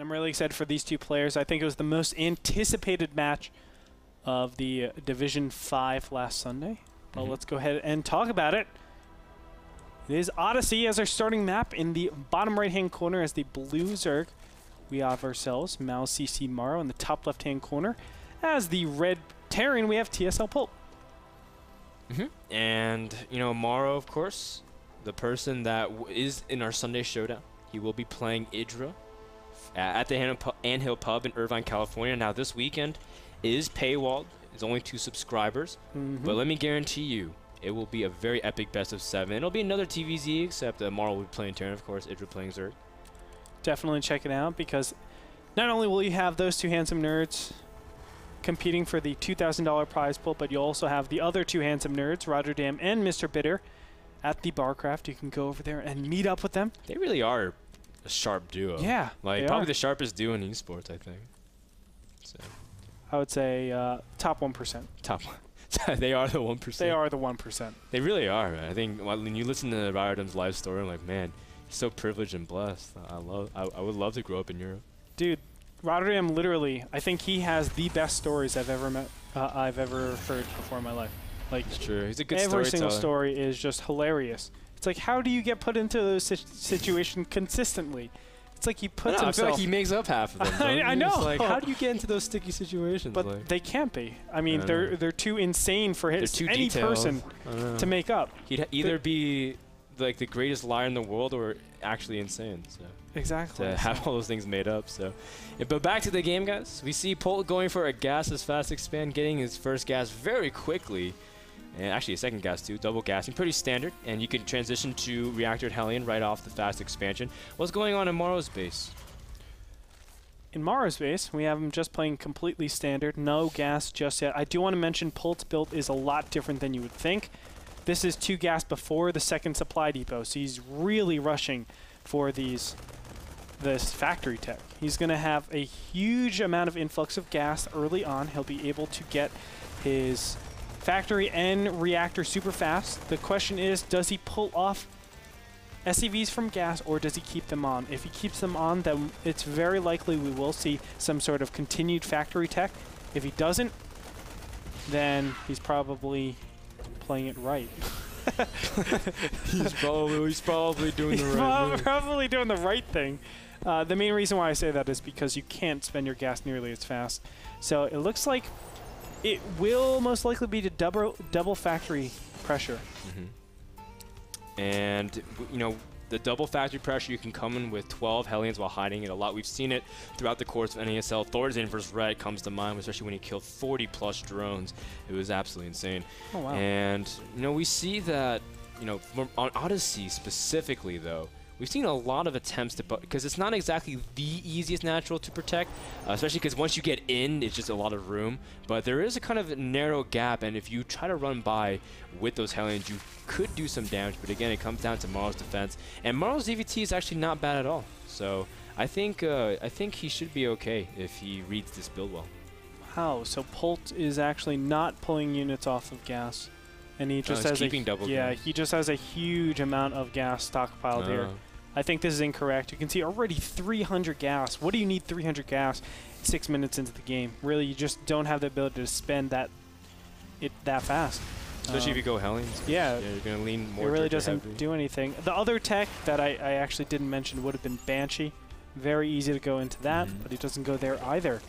I'm really excited for these two players. I think it was the most anticipated match of the Division 5 last Sunday. Well, let's go ahead and talk about it. It is Odyssey as our starting map. In the bottom right-hand corner as the blue Zerg, we have ourselves Mal CC MorroW. In the top left-hand corner as the red Terran, we have TSL Polt. And, you know, MorroW, of course, the person that is in our Sunday showdown. He will be playing Idra at the Anthill Pub in Irvine, California. Now, this weekend is paywalled. It's only 2 subscribers. But let me guarantee you, it will be a very epic best of 7. It'll be another TVZ, except MorroW will be playing Terran, of course, Idra playing Zerg. Definitely check it out, because not only will you have those 2 handsome nerds competing for the $2,000 prize pool, but you'll also have the other 2 handsome nerds, Rotterdam and Mr. Bitter, at the Barcraft. You can go over there and meet up with them. They really are a sharp duo. Yeah, like probably the sharpest duo in esports, I think. So I would say top 1%. Top 1. They are the 1%. They are the 1%. They really are, man. I think when you listen to Rotterdam's live story, I'm like, man, he's so privileged and blessed. I would love to grow up in Europe. Dude, Rotterdam, literally, I think he has the best stories I've ever met. I've ever heard before in my life. Like, it's true. He's a good storyteller. Every single story is just hilarious. It's like, how do you get put into those situations consistently? It's like he puts himself. I feel like he makes up half of them. I know. Like, how do you get into those sticky situations? But like, they can't be. I mean, they're too insane for any person to make up. He'd either be like the greatest liar in the world or actually insane. So. Exactly. To have all those things made up. So, yeah, but back to the game, guys. We see Polt going for a gas as fast expand, getting his first gas very quickly. And actually a second gas too, double gassing, pretty standard. And you can transition to Reactor Hellion right off the fast expansion. What's going on in MorroW's base? In MorroW's base, we have him just playing completely standard, no gas just yet. I do want to mention Polt's build is a lot different than you would think. This is 2 gas before the second supply depot, so he's really rushing for this factory tech. He's going to have a huge amount of influx of gas early on. He'll be able to get his factory and reactor super fast. The question is, does he pull off SCVs from gas, or does he keep them on? If he keeps them on, then it's very likely we will see some sort of continued factory tech. If he doesn't, then he's probably playing it right. he's probably doing the right move. Probably doing the right thing. The main reason why I say that is because you can't spend your gas nearly as fast. So it looks like it will most likely be to double factory pressure. And, you know, the double factory pressure, you can come in with 12 Hellions while hiding it a lot. We've seen it throughout the course of NASL. Thorazine vs. Red comes to mind, especially when he killed 40+ drones. It was absolutely insane. Oh, wow. And, you know, we see that, you know, on Odyssey specifically, though, we've seen a lot of attempts to, because it's not exactly the easiest natural to protect, especially because once you get in, it's just a lot of room. But there is a kind of narrow gap, and if you try to run by with those Hellions, you could do some damage. But again, it comes down to MorroW's defense, and MorroW's EVT is actually not bad at all. So I think he should be okay if he reads this build well. Wow, so Polt is actually not pulling units off of gas. And he just has he just has a huge amount of gas stockpiled here. I think this is incorrect. You can see already 300 gas. What do you need 300 gas 6 minutes into the game? Really, you just don't have the ability to spend that fast. Especially if you go Hellions. Yeah, you're going to lean more. It really doesn't do anything. The other tech that I actually didn't mention would have been Banshee. Very easy to go into that, but he doesn't go there either.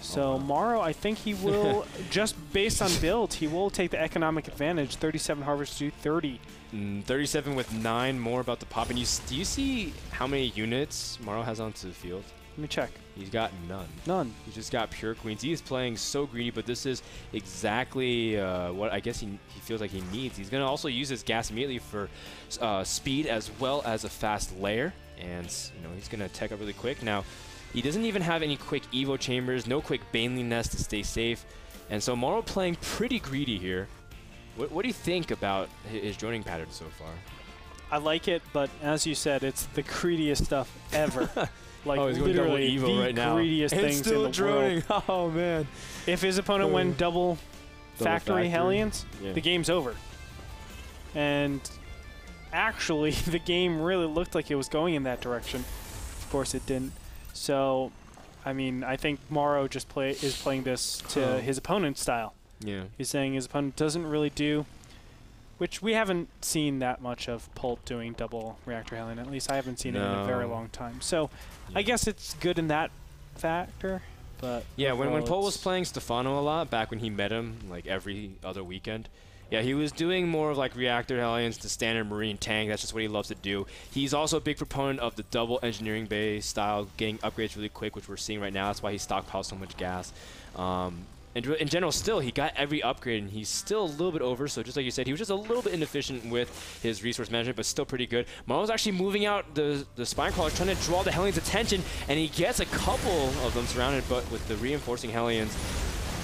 So MorroW, I think he will, just based on build, he will take the economic advantage. 37 harvest to 30. 37 with 9 more about to pop. And do you see how many units MorroW has onto the field? Let me check. He's got none. None. He's just got pure queens. He is playing so greedy, but this is exactly what I guess he feels like he needs. He's going to also use his gas immediately for speed as well as a fast layer. And you know he's going to tech up really quick. Now, he doesn't even have any quick Evo chambers, no quick Baneling Nest to stay safe. And so MorroW playing pretty greedy here. What do you think about his joining pattern so far? I like it, but as you said, it's the greediest stuff ever. Like he's going double literally Evo right now. The greediest things still in the droning. world. Oh, man. If his opponent went double factory Hellions, the game's over. And actually, the game really looked like it was going in that direction. Of course, it didn't. So, I mean, I think MorroW just is playing this to his opponent's style. Yeah. He's saying his opponent doesn't really do, which we haven't seen that much of Polt doing double reactor Hellion. At least I haven't seen it in a very long time. So, I guess it's good in that factor. But yeah, when Polt was playing Stefano a lot, back when he met him, like every other weekend, yeah, he was doing more of like reactor Hellions to standard Marine tank. That's just what he loves to do. He's also a big proponent of the double engineering bay style, getting upgrades really quick, which we're seeing right now. That's why he stockpiles so much gas. And in general, still, he got every upgrade, and he's still a little bit over. So just like you said, he was just a little bit inefficient with his resource management, but still pretty good. MorroW's actually moving out the Spine Crawler, trying to draw the Hellions' attention, and he gets a couple of them surrounded, but with the reinforcing Hellions,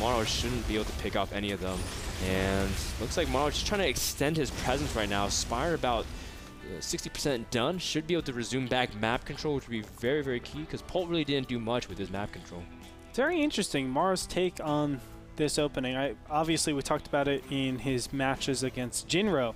MorroW shouldn't be able to pick off any of them. And looks like MorroW's just trying to extend his presence right now. Spire about 60% done. Should be able to resume back map control, which would be very, very key, because Polt really didn't do much with his map control. Very interesting, MorroW's take on this opening. Obviously, we talked about it in his matches against Jinro.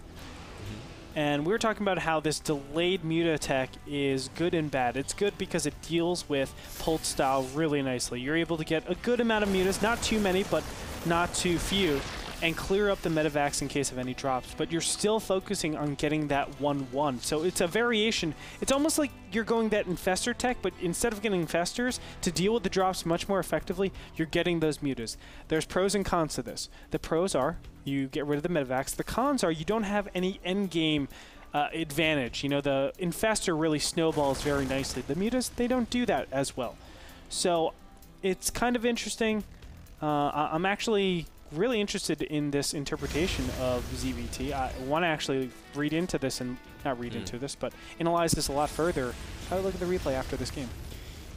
And we were talking about how this delayed Muta attack is good and bad. It's good because it deals with Polt style really nicely. You're able to get a good amount of Mutas, not too many, but not too few, and clear up the medevacs in case of any drops. But you're still focusing on getting that 1-1. So it's a variation. It's almost like you're going that Infestor tech, but instead of getting Infestors, to deal with the drops much more effectively, you're getting those Mutas. There's pros and cons to this. The pros are you get rid of the medevacs. The cons are you don't have any endgame advantage. You know, the Infestor really snowballs very nicely. The Mutas, they don't do that as well. So it's kind of interesting. I'm actually really interested in this interpretation of ZVT. I want to actually read into this and not read into this, but analyze this a lot further. Try to look at the replay after this game.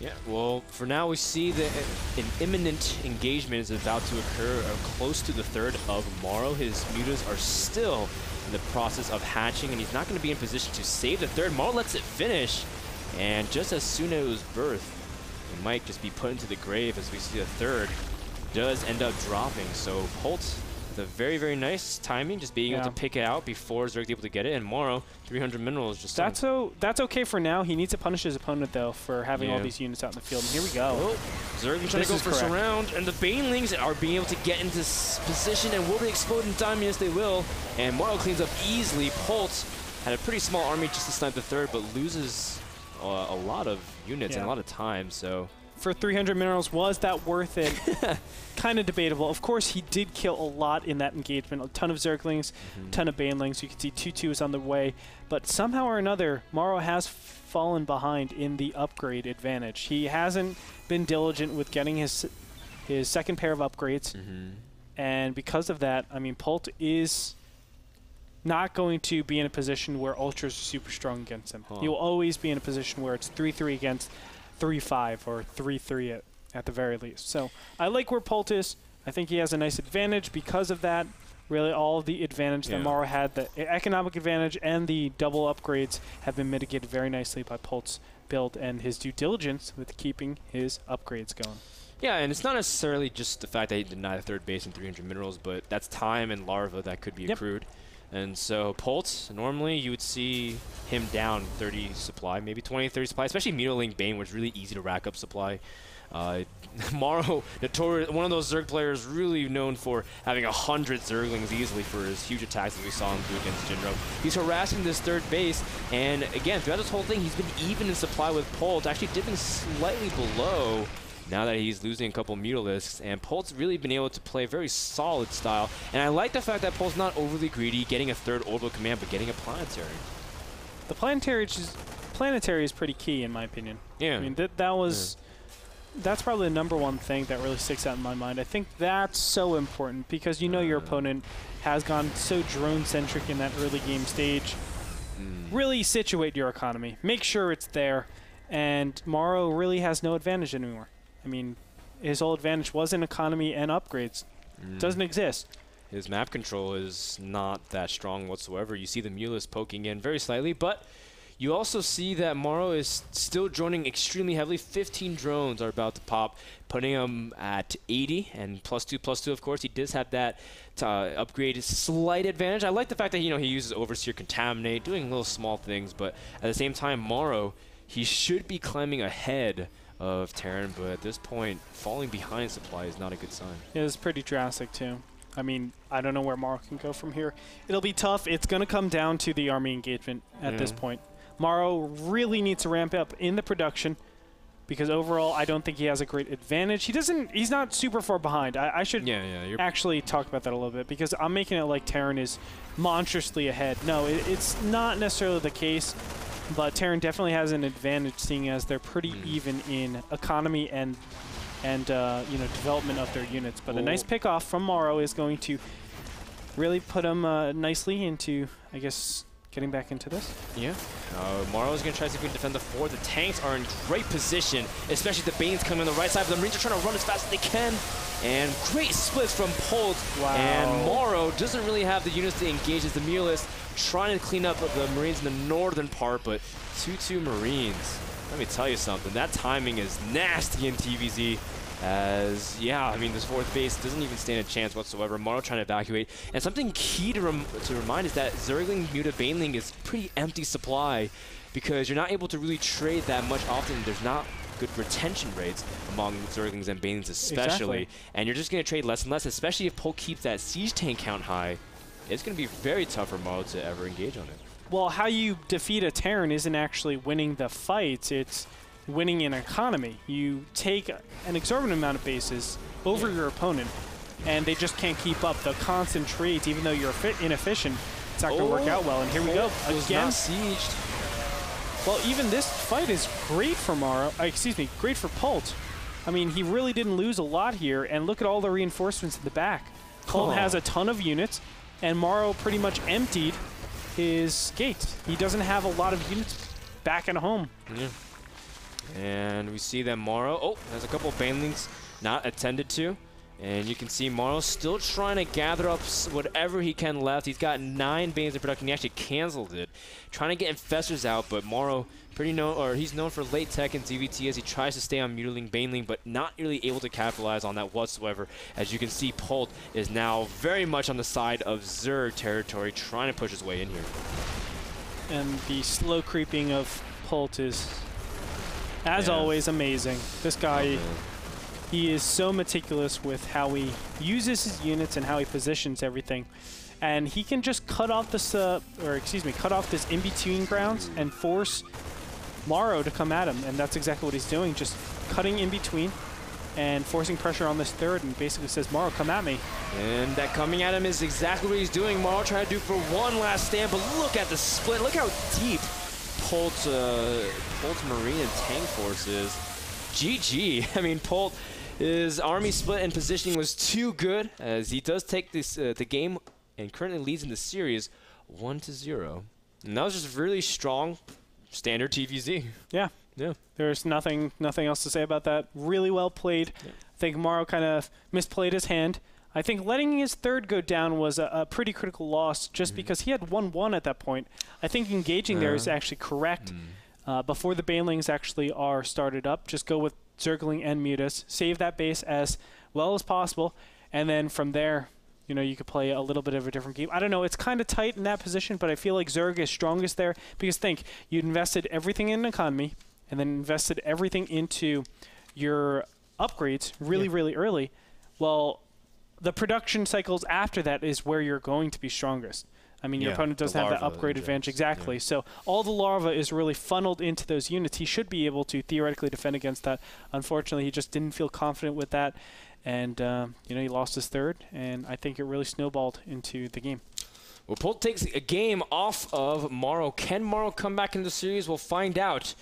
Yeah, well, for now we see that an imminent engagement is about to occur close to the third of MorroW. His Mutas are still in the process of hatching, and he's not going to be in position to save the third. MorroW lets it finish, and just as soon as it was birthed, it might just be put into the grave as we see the third does end up dropping. So Polt with a very, very nice timing, just being able to pick it out before Zerg's able to get it, and MorroW 300 minerals just that's okay for now. He needs to punish his opponent though for having all these units out in the field. And here we go. Oh, Zerg trying to go for surround, and the Banelings are being able to get into position, and will they explode in time? Yes, they will. And MorroW cleans up easily. Polt had a pretty small army just to snipe the third, but loses a lot of units and a lot of time. So for 300 minerals, was that worth it? Kind of debatable. Of course, he did kill a lot in that engagement. A ton of Zerglings, a ton of Banelings. You can see 2-2 is on the way. But somehow or another, MorroW has fallen behind in the upgrade advantage. He hasn't been diligent with getting his second pair of upgrades. And because of that, I mean, Polt is not going to be in a position where Ultras are super strong against him. He will always be in a position where it's 3-3 against 3-5 or 3-3 at the very least. So I like where Polt is. I think he has a nice advantage because of that. Really, all of the advantage that MorroW had, the economic advantage and the double upgrades, have been mitigated very nicely by Polt's build and his due diligence with keeping his upgrades going. Yeah, and it's not necessarily just the fact that he denied a third base and 300 minerals, but that's time and larva that could be accrued. And so Polt, normally you would see him down 30 supply, maybe 20, 30 supply, especially Mutilating Bane, which is really easy to rack up supply. MorroW, notorious, one of those Zerg players really known for having 100 Zerglings easily for his huge attacks that we saw him do against Jinro. He's harassing this third base, and again, throughout this whole thing, he's been even in supply with Polt, actually dipping slightly below now that he's losing a couple Mutalisks, and Polt's really been able to play very solid style. And I like the fact that Polt's not overly greedy, getting a third orbital command, but getting a planetary. The planetary is pretty key, in my opinion. Yeah. I mean, that's probably the #1 thing that really sticks out in my mind. I think that's so important because you know your opponent has gone so drone-centric in that early game stage. Really situate your economy. Make sure it's there. And MorroW really has no advantage anymore. I mean, his whole advantage was in economy and upgrades. Doesn't exist. His map control is not that strong whatsoever. You see the Mulus poking in very slightly, but you also see that MorroW is still droning extremely heavily. 15 drones are about to pop, putting him at 80 and +2/+2. Of course, he does have that upgrade slight advantage. I like the fact that he uses Overseer, Contaminate, doing little small things, but at the same time, MorroW, he should be climbing ahead of Terran, but at this point, falling behind supply is not a good sign. It was pretty drastic, too. I mean, I don't know where MorroW can go from here. It'll be tough. It's going to come down to the army engagement at this point. MorroW really needs to ramp up in the production because overall, I don't think he has a great advantage. He's not super far behind. I should actually talk about that a little bit because I'm making it like Terran is monstrously ahead. No, it's not necessarily the case. But Terran definitely has an advantage, seeing as they're pretty even in economy and development of their units. But a nice pickoff from MorroW is going to really put him nicely into, I guess, getting back into this. Yeah. MorroW is going to try to see if we can defend the fort. The tanks are in great position, especially the Banes coming on the right side. But the Marines are trying to run as fast as they can. And great splits from Polt. Wow. And MorroW doesn't really have the units to engage as the Muralist, trying to clean up the Marines in the northern part, but 2-2 Marines. Let me tell you something. That timing is nasty in TVZ. As, I mean, this fourth base doesn't even stand a chance whatsoever. MorroW trying to evacuate. And something key to remind is that Zergling Muta Baneling is pretty empty supply because you're not able to really trade that much often. There's not good retention rates among Zerglings and Banelings especially. Exactly. And you're just going to trade less and less, especially if Polt keeps that siege tank count high. It's going to be very tough for MorroW to ever engage on it. Well, how you defeat a Terran isn't actually winning the fights. It's winning in economy. You take an exorbitant amount of bases over your opponent, and they just can't keep up. The constant trades, even though you're inefficient, it's not going to work out well. And here we go. Again. Not sieged. Well, even this fight is great for MorroW. Great for Polt. I mean, he really didn't lose a lot here, and look at all the reinforcements in the back. Polt has a ton of units, and MorroW pretty much emptied his gates. He doesn't have a lot of units back at home. Yeah. And we see that MorroW, there's a couple of Banelings not attended to. And you can see MorroW still trying to gather up whatever he can left. He's got 9 Banes in production. He actually canceled it. Trying to get Infestors out, but MorroW he's known for late tech and ZVT as he tries to stay on Mutiling Baneling, but not really able to capitalize on that whatsoever. As you can see, Polt is now very much on the side of Zerg territory, trying to push his way in here. And the slow creeping of Polt is, as always, amazing. This guy, he is so meticulous with how he uses his units and how he positions everything. And he can just cut off this, cut off this in-between grounds and force MorroW to come at him. And that's exactly what he's doing, just cutting in between and forcing pressure on this third, and basically says, MorroW, come at me. And that coming at him is exactly what he's doing. MorroW trying to do for one last stand, but look at the split. Look how deep Polt's Marine and tank forces. GG. I mean, Polt, his army split and positioning was too good, as he does take this the game and currently leads in the series 1-0. And that was just really strong standard TVZ. Yeah. There's nothing else to say about that. Really well played. Yeah. I think MorroW kind of misplayed his hand. I think letting his third go down was a pretty critical loss just because he had 1-1 at that point. I think engaging there is actually correct. Before the Banelings actually are started up, just go with Zergling and Mutas, save that base as well as possible, and then from there, you could play a little bit of a different game. I don't know, it's kind of tight in that position, but I feel like Zerg is strongest there because think, you'd invested everything in economy and then invested everything into your upgrades really early. Well, the production cycles after that is where you're going to be strongest. I mean, your opponent doesn't have that upgrade advantage. Exactly. So all the larva is really funneled into those units. He should be able to theoretically defend against that. Unfortunately, he just didn't feel confident with that. And, he lost his third. And I think it really snowballed into the game. Well, Polt takes a game off of MorroW. Can MorroW come back into the series? We'll find out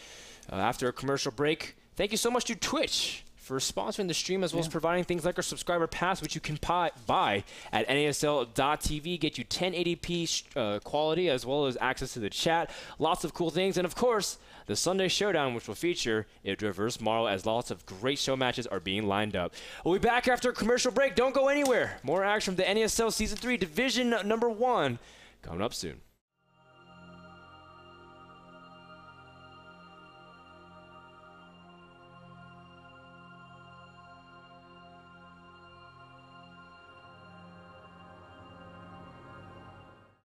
after a commercial break. Thank you so much to Twitch for sponsoring the stream, as well as providing things like our subscriber pass, which you can buy at NASL.tv, get you 1080p quality, as well as access to the chat, lots of cool things, and of course, the Sunday Showdown, which will feature It Reverse MorroW, as lots of great show matches are being lined up. We'll be back after a commercial break. Don't go anywhere. More action from the NASL Season 3 Division number 1 coming up soon.